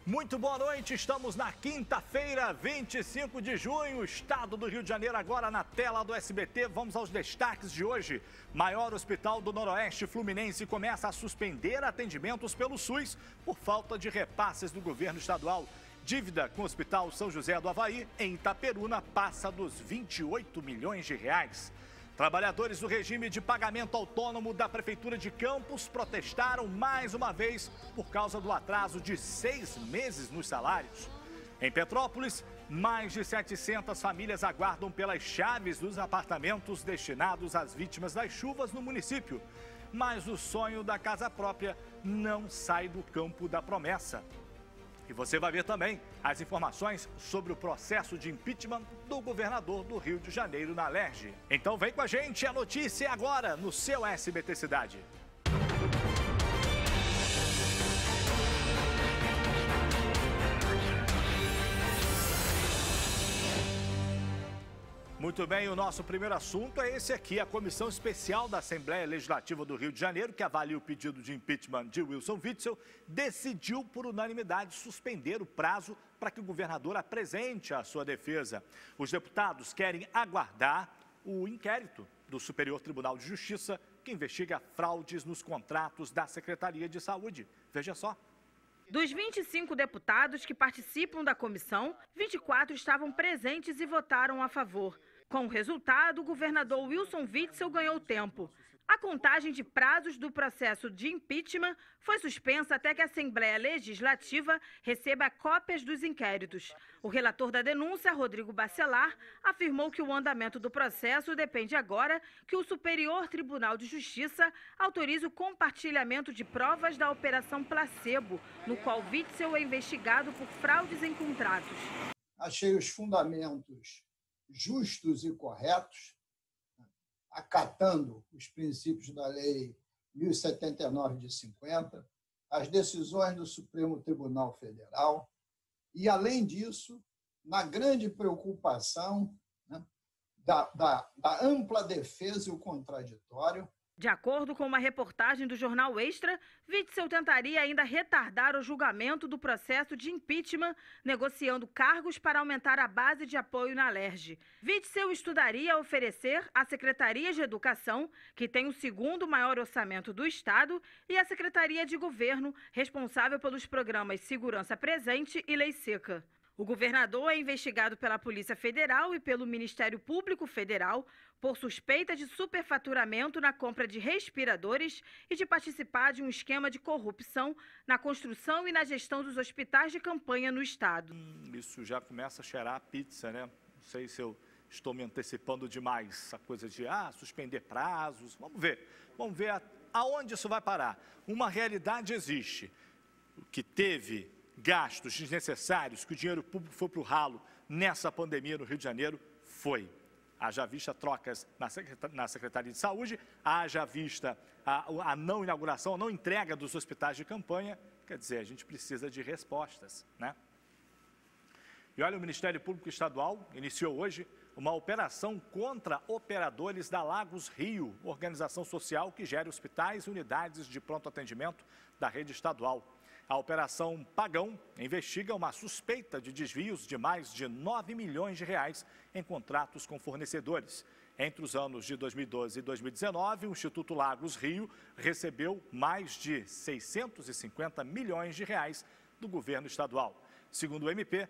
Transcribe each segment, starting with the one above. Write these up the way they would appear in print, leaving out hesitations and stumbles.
Muito boa noite, estamos na quinta-feira, 25 de junho, estado do Rio de Janeiro agora na tela do SBT. Vamos aos destaques de hoje. Maior hospital do Noroeste Fluminense começa a suspender atendimentos pelo SUS por falta de repasses do governo estadual. Dívida com o Hospital São José do Avaí, em Itaperuna, passa dos 28 milhões de reais. Trabalhadores do regime de pagamento autônomo da Prefeitura de Campos protestaram mais uma vez por causa do atraso de 6 meses nos salários. Em Petrópolis, mais de 700 famílias aguardam pelas chaves dos apartamentos destinados às vítimas das chuvas no município. Mas o sonho da casa própria não sai do campo da promessa. E você vai ver também as informações sobre o processo de impeachment do governador do Rio de Janeiro na Alerj. Então vem com a gente, a notícia é agora no seu SBT Cidade. Muito bem, o nosso primeiro assunto é esse aqui. A Comissão Especial da Assembleia Legislativa do Rio de Janeiro, que avalia o pedido de impeachment de Wilson Witzel, decidiu por unanimidade suspender o prazo para que o governador apresente a sua defesa. Os deputados querem aguardar o inquérito do Superior Tribunal de Justiça, que investiga fraudes nos contratos da Secretaria de Saúde. Veja só. Dos 25 deputados que participam da comissão, 24 estavam presentes e votaram a favor. Com o resultado, o governador Wilson Witzel ganhou tempo. A contagem de prazos do processo de impeachment foi suspensa até que a Assembleia Legislativa receba cópias dos inquéritos. O relator da denúncia, Rodrigo Bacelar, afirmou que o andamento do processo depende agora que o Superior Tribunal de Justiça autorize o compartilhamento de provas da Operação Placebo, no qual Witzel é investigado por fraudes em contratos. Achei os fundamentos justos e corretos, acatando os princípios da Lei 1079 de 50, as decisões do Supremo Tribunal Federal e, além disso, na grande preocupação, né, da ampla defesa e o contraditório. De acordo com uma reportagem do jornal Extra, Witzel tentaria ainda retardar o julgamento do processo de impeachment, negociando cargos para aumentar a base de apoio na Alerj. Witzel estudaria oferecer à Secretaria de Educação, que tem o segundo maior orçamento do Estado, e à Secretaria de Governo, responsável pelos programas Segurança Presente e Lei Seca. O governador é investigado pela Polícia Federal e pelo Ministério Público Federal por suspeita de superfaturamento na compra de respiradores e de participar de um esquema de corrupção na construção e na gestão dos hospitais de campanha no estado. Isso já começa a cheirar a pizza, né? Não sei se eu estou me antecipando demais, essa coisa de suspender prazos. Vamos ver aonde isso vai parar. Uma realidade existe, que teve gastos desnecessários, que o dinheiro público foi para o ralo nessa pandemia no Rio de Janeiro, foi. Haja vista trocas na Secretaria de Saúde, haja vista a não inauguração, a não entrega dos hospitais de campanha. Quer dizer, a gente precisa de respostas, né? E olha, o Ministério Público Estadual iniciou hoje uma operação contra operadores da Lagos Rio, organização social que gera hospitais e unidades de pronto atendimento da rede estadual. A Operação Pagão investiga uma suspeita de desvios de mais de 9 milhões de reais em contratos com fornecedores. Entre os anos de 2012 e 2019, o Instituto Lagos Rio recebeu mais de 650 milhões de reais do governo estadual. Segundo o MP,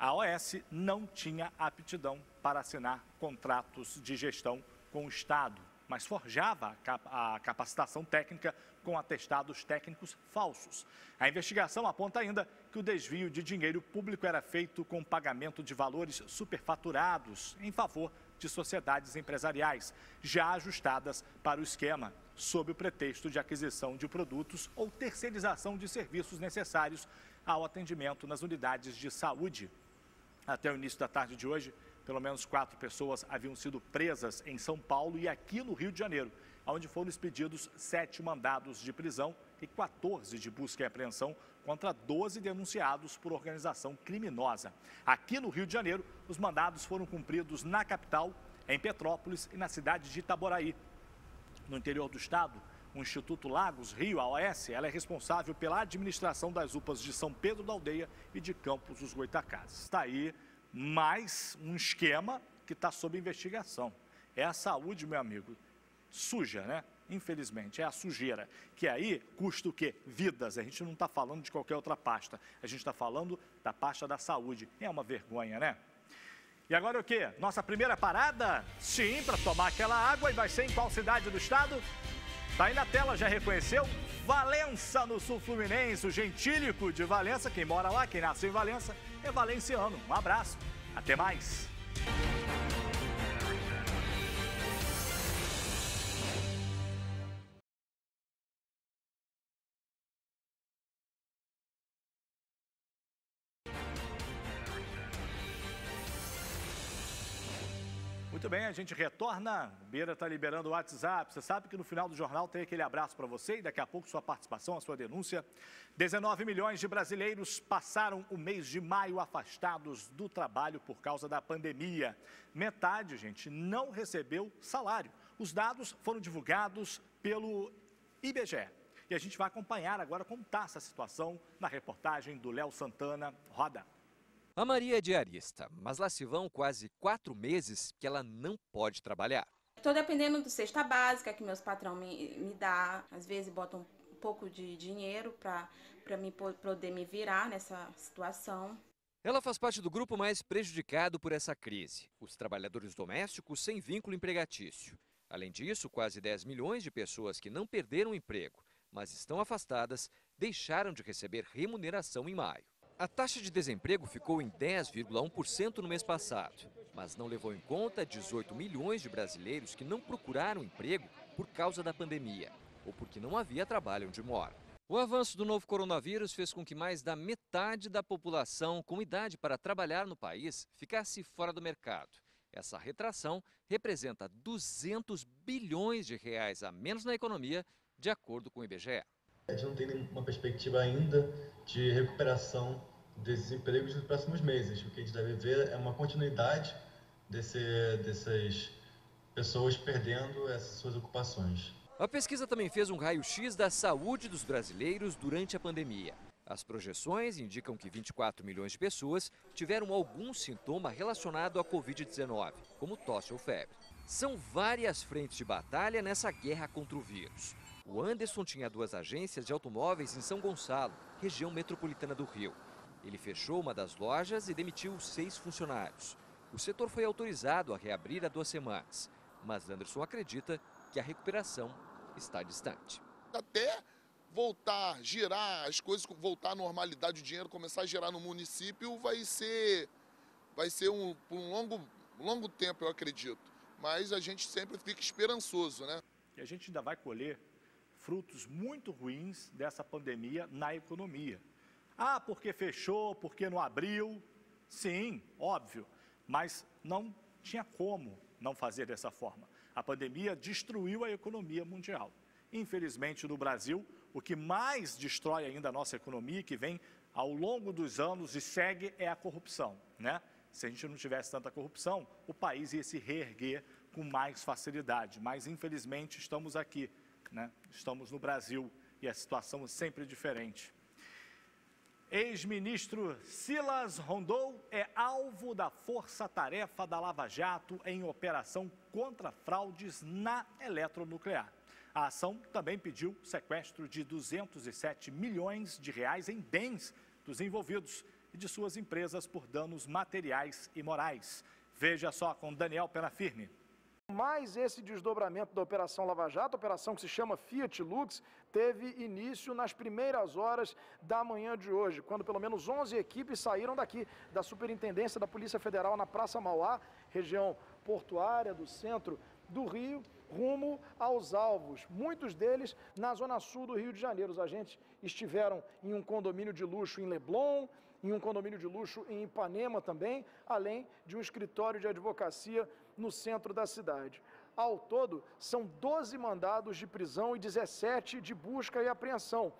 a OS não tinha aptidão para assinar contratos de gestão com o Estado, mas forjava a capacitação técnica com atestados técnicos falsos. A investigação aponta ainda que o desvio de dinheiro público era feito com pagamento de valores superfaturados em favor de sociedades empresariais, já ajustadas para o esquema, sob o pretexto de aquisição de produtos ou terceirização de serviços necessários ao atendimento nas unidades de saúde. Até o início da tarde de hoje, pelo menos 4 pessoas haviam sido presas em São Paulo e aqui no Rio de Janeiro, onde foram expedidos 7 mandados de prisão e 14 de busca e apreensão contra 12 denunciados por organização criminosa. Aqui no Rio de Janeiro, os mandados foram cumpridos na capital, em Petrópolis e na cidade de Itaboraí. No interior do estado, O Instituto Lagos Rio, a OS, ela é responsável pela administração das UPAs de São Pedro da Aldeia e de Campos dos Goitacazes. Está aí mais um esquema que está sob investigação. É a saúde, meu amigo, suja, né? Infelizmente, é a sujeira, que aí custa o quê? Vidas. A gente não está falando de qualquer outra pasta, a gente está falando da pasta da saúde. É uma vergonha, né? E agora o quê? Nossa primeira parada? Sim, para tomar aquela água, e vai ser em qual cidade do estado? Tá aí na tela, já reconheceu? Valença, no sul fluminense, o gentílico de Valença. Quem mora lá, quem nasceu em Valença, é valenciano. Um abraço, até mais. Muito bem, a gente retorna. O Beira está liberando o WhatsApp. Você sabe que no final do jornal tem aquele abraço para você e daqui a pouco sua participação, a sua denúncia. 19 milhões de brasileiros passaram o mês de maio afastados do trabalho por causa da pandemia. Metade, gente, não recebeu salário. Os dados foram divulgados pelo IBGE. E a gente vai acompanhar agora como está essa situação na reportagem do Léo Santana. Roda. A Maria é diarista, mas lá se vão quase 4 meses que ela não pode trabalhar. Estou dependendo do cesta básica que meus patrão me dá. Às vezes botam um pouco de dinheiro para mim poder me virar nessa situação. Ela faz parte do grupo mais prejudicado por essa crise, os trabalhadores domésticos sem vínculo empregatício. Além disso, quase 10 milhões de pessoas que não perderam o emprego, mas estão afastadas, deixaram de receber remuneração em maio. A taxa de desemprego ficou em 10,1% no mês passado, mas não levou em conta 18 milhões de brasileiros que não procuraram emprego por causa da pandemia ou porque não havia trabalho onde moram. O avanço do novo coronavírus fez com que mais da metade da população com idade para trabalhar no país ficasse fora do mercado. Essa retração representa 200 bilhões de reais a menos na economia, de acordo com o IBGE. A gente não tem nenhuma perspectiva ainda de recuperação desses empregos nos próximos meses. O que a gente deve ver é uma continuidade dessas pessoas perdendo essas suas ocupações. A pesquisa também fez um raio-x da saúde dos brasileiros durante a pandemia. As projeções indicam que 24 milhões de pessoas tiveram algum sintoma relacionado à Covid-19, como tosse ou febre. São várias frentes de batalha nessa guerra contra o vírus. O Anderson tinha 2 agências de automóveis em São Gonçalo, região metropolitana do Rio. Ele fechou uma das lojas e demitiu 6 funcionários. O setor foi autorizado a reabrir há 2 semanas, mas Anderson acredita que a recuperação está distante. Até voltar, girar, as coisas voltar à normalidade, o dinheiro começar a girar no município, vai ser por um longo tempo, eu acredito. Mas a gente sempre fica esperançoso, né? E a gente ainda vai colher frutos muito ruins dessa pandemia na economia. Ah, porque fechou, porque não abriu. Sim, óbvio, mas não tinha como não fazer dessa forma. A pandemia destruiu a economia mundial. Infelizmente, no Brasil, o que mais destrói ainda a nossa economia, que vem ao longo dos anos e segue, é a corrupção, né? Se a gente não tivesse tanta corrupção, o país ia se reerguer com mais facilidade. Mas, infelizmente, estamos aqui, né? Estamos no Brasil e a situação é sempre diferente. Ex-ministro Silas Rondon é alvo da força-tarefa da Lava Jato em operação contra fraudes na eletronuclear. A ação também pediu sequestro de 207 milhões de reais em bens dos envolvidos e de suas empresas por danos materiais e morais. Veja só com Daniel Penafirme. Mas esse desdobramento da Operação Lava Jato, operação que se chama Fiat Lux, teve início nas primeiras horas da manhã de hoje, quando pelo menos 11 equipes saíram daqui da Superintendência da Polícia Federal na Praça Mauá, região portuária do centro do Rio, rumo aos alvos, muitos deles na zona sul do Rio de Janeiro. Os agentes estiveram em um condomínio de luxo em Leblon, em um condomínio de luxo em Ipanema também, além de um escritório de advocacia no centro da cidade. Ao todo, são 12 mandados de prisão e 17 de busca e apreensão.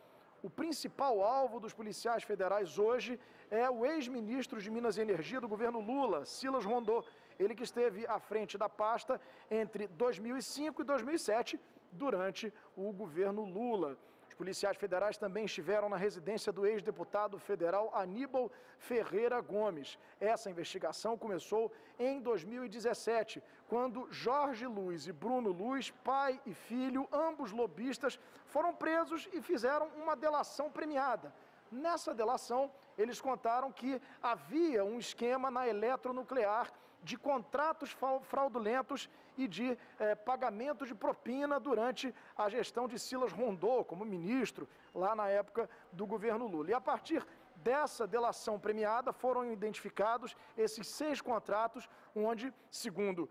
O principal alvo dos policiais federais hoje é o ex-ministro de Minas e Energia do governo Lula, Silas Rondon. Ele que esteve à frente da pasta entre 2005 e 2007 durante o governo Lula. Os policiais federais também estiveram na residência do ex-deputado federal Aníbal Ferreira Gomes. Essa investigação começou em 2017, quando Jorge Luz e Bruno Luz, pai e filho, ambos lobistas, foram presos e fizeram uma delação premiada. Nessa delação, eles contaram que havia um esquema na eletronuclear de contratos fraudulentos e de pagamento de propina durante a gestão de Silas Rondô como ministro, lá na época do governo Lula. E a partir dessa delação premiada foram identificados esses 6 contratos, onde, segundo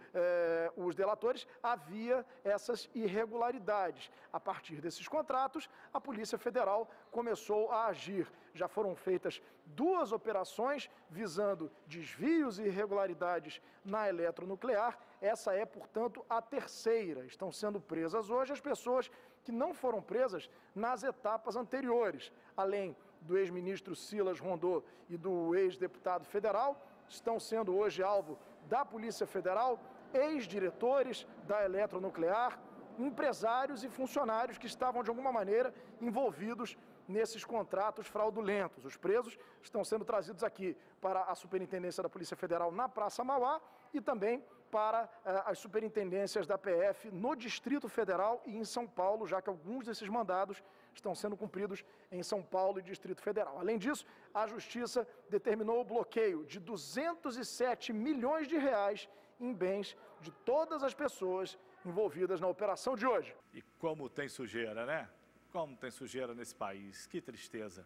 os delatores, havia essas irregularidades. A partir desses contratos, a Polícia Federal começou a agir. Já foram feitas 2 operações visando desvios e irregularidades na eletronuclear. Essa é, portanto, a terceira. Estão sendo presas hoje as pessoas que não foram presas nas etapas anteriores. Além do ex-ministro Silas Rondô e do ex-deputado federal, estão sendo hoje alvo da Polícia Federal ex-diretores da eletronuclear, empresários e funcionários que estavam, de alguma maneira, envolvidos nesses contratos fraudulentos. Os presos estão sendo trazidos aqui para a Superintendência da Polícia Federal na Praça Mauá e também para as superintendências da PF no Distrito Federal e em São Paulo, já que alguns desses mandados estão sendo cumpridos em São Paulo e Distrito Federal. Além disso, a Justiça determinou o bloqueio de 207 milhões de reais em bens de todas as pessoas envolvidas na operação de hoje. E como tem sujeira, né? Como tem sujeira nesse país, que tristeza.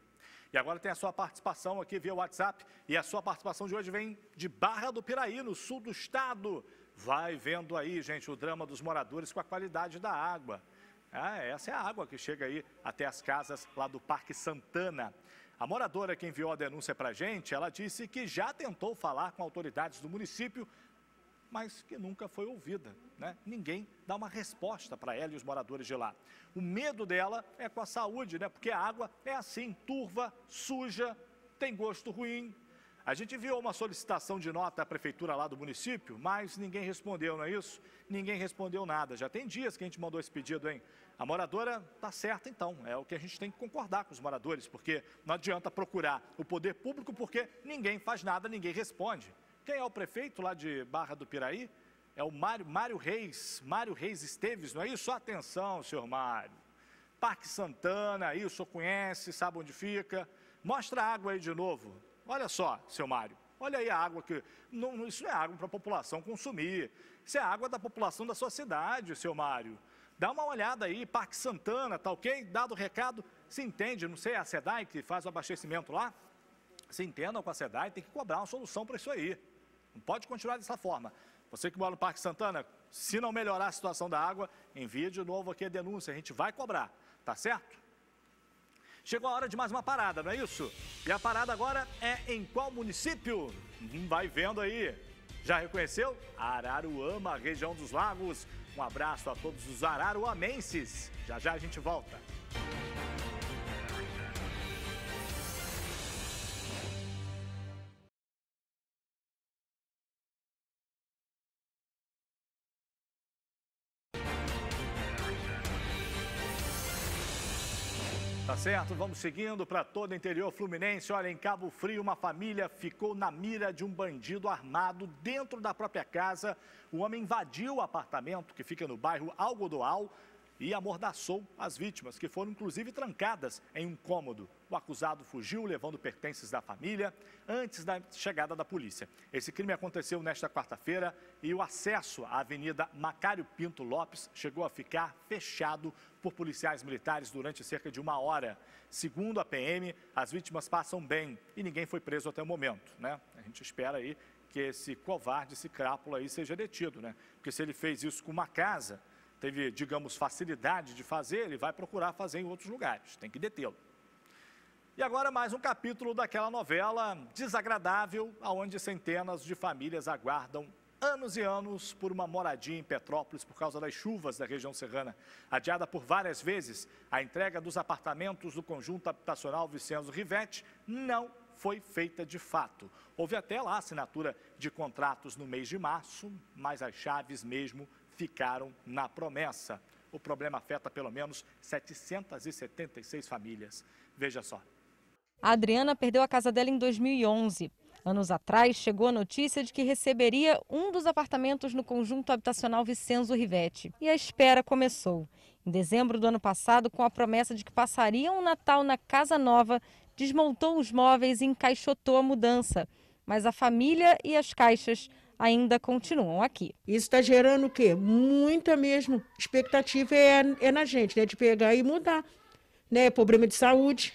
E agora tem a sua participação aqui via WhatsApp, e a sua participação de hoje vem de Barra do Piraí, no sul do estado. Vai vendo aí, gente, o drama dos moradores com a qualidade da água. Essa é a água que chega aí até as casas lá do Parque Santana. A moradora que enviou a denúncia para a gente, ela disse que já tentou falar com autoridades do município, mas que nunca foi ouvida, né? Ninguém dá uma resposta para ela e os moradores de lá. O medo dela é com a saúde, né? Porque a água é assim, turva, suja, tem gosto ruim. A gente enviou uma solicitação de nota à prefeitura lá do município, mas ninguém respondeu, não é isso? Ninguém respondeu nada. Já tem dias que a gente mandou esse pedido, hein? A moradora está certa, então. É o que a gente tem que concordar com os moradores, porque não adianta procurar o poder público, porque ninguém faz nada, ninguém responde. Quem é o prefeito lá de Barra do Piraí? É o Mário Reis Esteves, não é isso? Atenção, senhor Mário. Parque Santana, aí o senhor conhece, sabe onde fica. Mostra a água aí de novo. Olha só, seu Mário, olha aí a água que... isso não é água para a população consumir. Isso é água da população da sua cidade, seu Mário. Dá uma olhada aí, Parque Santana, tá ok? Dado o recado, se entende, não sei, é a SEDAI que faz o abastecimento lá? Se entendam com a SEDAI, tem que cobrar uma solução para isso aí. Não pode continuar dessa forma. Você que mora no Parque Santana, se não melhorar a situação da água, envia de novo aqui a denúncia, a gente vai cobrar, tá certo? Chegou a hora de mais uma parada, não é isso? E a parada agora é em qual município? Vai vendo aí. Já reconheceu? Araruama, região dos lagos. Um abraço a todos os araruamenses. Já já a gente volta. Tá certo, vamos seguindo para todo o interior fluminense. Olha, em Cabo Frio, uma família ficou na mira de um bandido armado dentro da própria casa. O homem invadiu o apartamento que fica no bairro Algodoal e amordaçou as vítimas, que foram inclusive trancadas em um cômodo. O acusado fugiu, levando pertences da família, antes da chegada da polícia. Esse crime aconteceu nesta quarta-feira e o acesso à Avenida Macário Pinto Lopes chegou a ficar fechado por policiais militares durante cerca de 1 hora. Segundo a PM, as vítimas passam bem e ninguém foi preso até o momento, né? A gente espera aí que esse covarde, esse crápula aí seja detido, né? Porque se ele fez isso com uma casa, teve, digamos, facilidade de fazer, ele vai procurar fazer em outros lugares, tem que detê-lo. E agora mais um capítulo daquela novela desagradável, onde centenas de famílias aguardam anos e anos por uma moradia em Petrópolis por causa das chuvas da região serrana. Adiada por várias vezes, a entrega dos apartamentos do conjunto habitacional Vicenzo Rivetti não foi feita de fato. Houve até lá a assinatura de contratos no mês de março, mas as chaves mesmo ficaram na promessa. o problema afeta pelo menos 776 famílias. Veja só. A Adriana perdeu a casa dela em 2011. Anos atrás, chegou a notícia de que receberia um dos apartamentos no conjunto habitacional Vicenzo Rivetti. E a espera começou. Em dezembro do ano passado, com a promessa de que passariam o Natal na casa nova, desmontou os móveis e encaixotou a mudança. Mas a família e as caixas ainda continuam aqui. Isso está gerando o quê? Muita mesmo expectativa é na gente, né? De pegar e mudar. Né? Problema de saúde.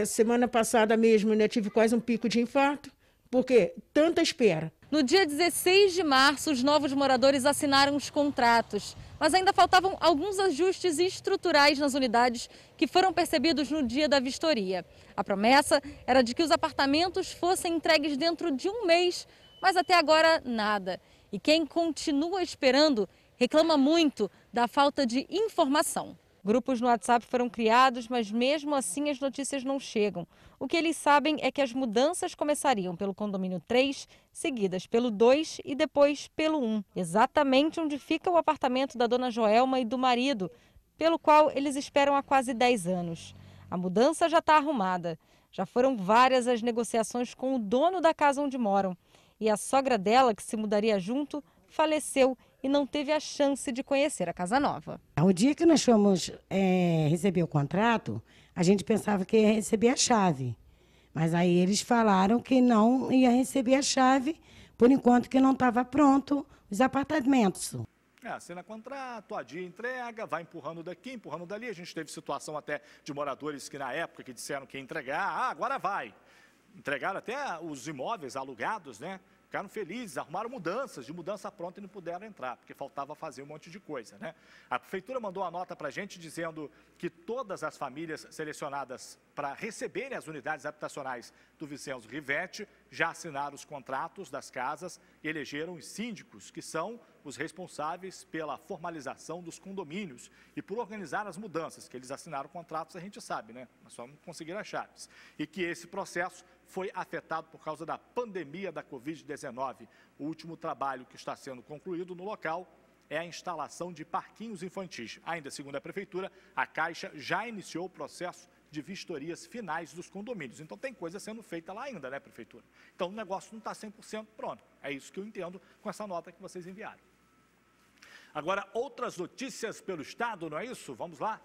Semana passada mesmo, né, tive quase um pico de infarto, porque tanta espera. No dia 16 de março, os novos moradores assinaram os contratos, mas ainda faltavam alguns ajustes estruturais nas unidades que foram percebidos no dia da vistoria. A promessa era de que os apartamentos fossem entregues dentro de um mês, mas até agora nada. E quem continua esperando reclama muito da falta de informação. Grupos no WhatsApp foram criados, mas mesmo assim as notícias não chegam. O que eles sabem é que as mudanças começariam pelo condomínio 3, seguidas pelo 2 e depois pelo 1. Exatamente onde fica o apartamento da dona Joelma e do marido, pelo qual eles esperam há quase 10 anos. A mudança já está arrumada. Já foram várias as negociações com o dono da casa onde moram. E a sogra dela, que se mudaria junto, faleceu e não teve a chance de conhecer a casa nova. O dia que nós fomos receber o contrato, a gente pensava que ia receber a chave. Mas aí eles falaram que não ia receber a chave, por enquanto que não estava pronto os apartamentos. Assina contrato, adia entrega, vai empurrando daqui, empurrando dali. A gente teve situação até de moradores que na época que disseram que ia entregar, agora vai. Entregaram até os imóveis alugados, né? Ficaram felizes, arrumaram mudanças, de mudança pronta e não puderam entrar, porque faltava fazer um monte de coisa, né? A prefeitura mandou uma nota para a gente dizendo que todas as famílias selecionadas para receberem as unidades habitacionais do Vicenzo Rivetti já assinaram os contratos das casas e elegeram os síndicos, que são os responsáveis pela formalização dos condomínios e por organizar as mudanças, que eles assinaram contratos, a gente sabe, né? Nós só não conseguiram as chaves. E que esse processo foi afetado por causa da pandemia da Covid-19. O último trabalho que está sendo concluído no local é a instalação de parquinhos infantis. Ainda segundo a Prefeitura, a Caixa já iniciou o processo de vistorias finais dos condomínios. Então tem coisa sendo feita lá ainda, né, Prefeitura? Então o negócio não está 100% pronto. É isso que eu entendo com essa nota que vocês enviaram. Agora, outras notícias pelo Estado, não é isso? Vamos lá?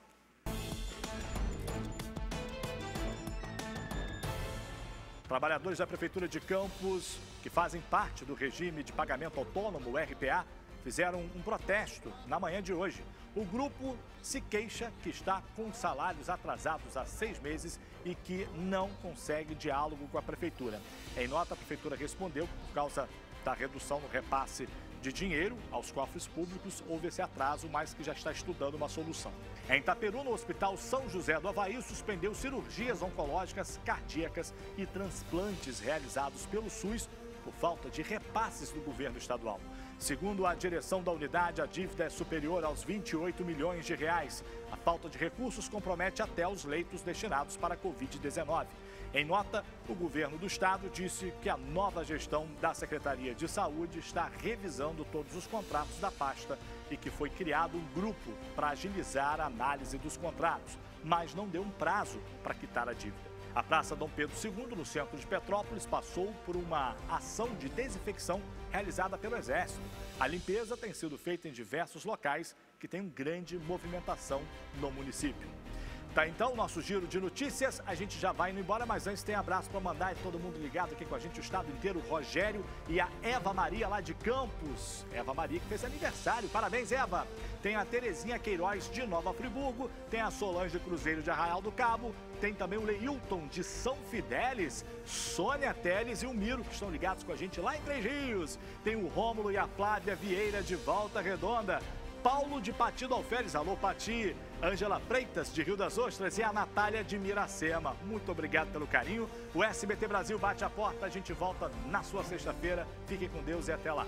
Trabalhadores da Prefeitura de Campos, que fazem parte do regime de pagamento autônomo, o RPA, fizeram um protesto na manhã de hoje. O grupo se queixa que está com salários atrasados há 6 meses e que não consegue diálogo com a Prefeitura. Em nota, a Prefeitura respondeu que por causa da redução no repasse de dinheiro aos cofres públicos, houve esse atraso, mas que já está estudando uma solução. Em Itaperu, no Hospital São José do Avaí, suspendeu cirurgias oncológicas, cardíacas e transplantes realizados pelo SUS por falta de repasses do governo estadual. Segundo a direção da unidade, a dívida é superior aos 28 milhões de reais. A falta de recursos compromete até os leitos destinados para a Covid-19. Em nota, o governo do estado disse que a nova gestão da Secretaria de Saúde está revisando todos os contratos da pasta e que foi criado um grupo para agilizar a análise dos contratos, mas não deu um prazo para quitar a dívida. A Praça Dom Pedro II, no centro de Petrópolis, passou por uma ação de desinfecção realizada pelo Exército. A limpeza tem sido feita em diversos locais que têm grande movimentação no município. Tá, então, o nosso giro de notícias, a gente já vai indo embora, mas antes tem abraço para mandar e todo mundo ligado aqui com a gente, o estado inteiro, o Rogério e a Eva Maria lá de Campos. Eva Maria que fez aniversário, parabéns, Eva! Tem a Terezinha Queiroz de Nova Friburgo, tem a Solange Cruzeiro de Arraial do Cabo, tem também o Leilton de São Fidélis, Sônia Teles e o Miro, que estão ligados com a gente lá em Três Rios. Tem o Rômulo e a Flávia Vieira de Volta Redonda. Paulo de Pati do Alferes, alô Pati, Ângela Freitas de Rio das Ostras e a Natália de Miracema. Muito obrigado pelo carinho. O SBT Brasil bate a porta, a gente volta na sua sexta-feira. Fiquem com Deus e até lá.